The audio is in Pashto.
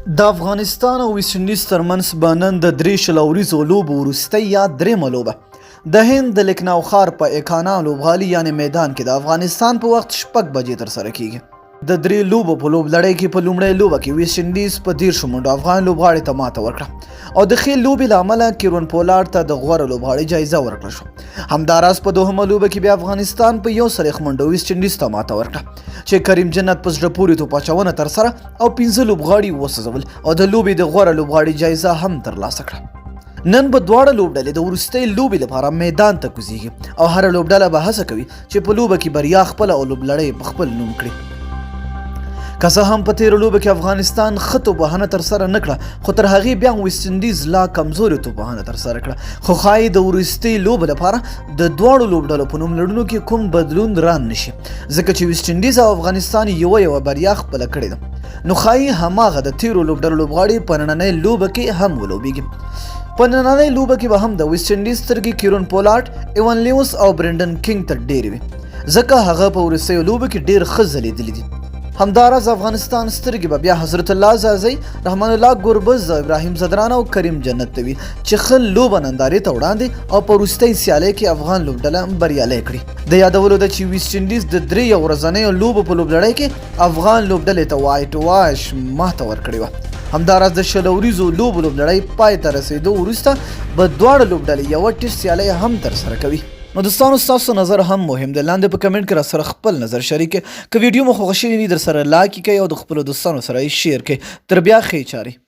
د افغانستان او ویسټ انډیز ترمنځ به نن د 3 شلوریزو لوبو وروستۍ یا درېیمه لوبه د هند د لکنو ښار په اکانا لوبغالي یعنې میدان کې د افغانستان په وخت 6 بجې ترسره کیږي. د 3 لوبو په لوبلړۍ کې په لومړۍ لوبه کې ویسټ انډیز په 13 منډو افغان لوبغاړي ته ماته ورکړه او د ښې لوبې له امله کیرون پولارډ ته د غوره لوبغاړي جایزه ورکړل شوه. همداراز په دوهمه لوبه کې بیا افغانستان په 1 منډو ویسټ انډیز ته ماته ورکړه چې کریم جنت په زړه پورې توپ اچونه ترسره او 15 لوبغاړي وسوځول او د لوبې د غوره لوبغاړي جایزه هم ترلاسه کړه. نن به دواړه لوبډلې د وروستۍ لوبې لپاره میدان ته کوزیږي او هره لوبډله به هڅه کوي چې په لوبه کې بریا خپله او لوبلړۍ په خپل نوم کړي. که څه هم په تېره لوبه کې افغانستان ښه توپوهنه ترسره نه کړه خو تر هغې بیا هم ویسټ انډیز لا کمزورې توپوهنه ترسره کړه خو ښایي د وروستۍ لوبې لپاره د دواړو لوبډلو په نوملړونو کې کوم بدلون ران نشي ځکه چې ویسټ انډیز او افغانستان یوه بریا خپله کړې ده نو ښایي هماغه د تېرو لوبډلو لوبغاړي په نننۍ لوبه کې هم ولوبېږي. په نننۍ لوبه کې به هم د ویسټ انډیز سترګې کیرون پولارډ، ایوان لیوس او برینډن کینګ ته ډېرې وي ځکه هغه په وروستیو لوبو کې ډېر ښه ځلېدلي دي. همداراز افغانستان سترګې به بیا حضرت الله زازی، رحمان الله ګربز، ابراهیم زدران او کریم جنت ته وي چې ښه لوبه نندارې ته وړاندې او په وروستۍ سیالۍ کې افغان لوبډله بریالی کړي. د یادولو ده چې ویسټ انډیز د 3 ورځنیو لوبو په لوبلړۍ کې افغان لوبډلې ته وایټ واش ماته ورکړې وه. همداراز د شلوریزو لوبو لوبلړۍ پای ته رسېدو وروسته به دواړه لوبډلې یوه ټیسټ سیالۍ هم ترسره کوي. نو دوستانو ستاسو نظر هم مهم دی، لاندې په کمنټ کې را سره خپل نظر شریک کړئ. که ویډیو مو خوښ شوی وي در سره لایک کړئ او د خپلو دوستانو سره یې شیر کړئ. تر بیا ښې چارې.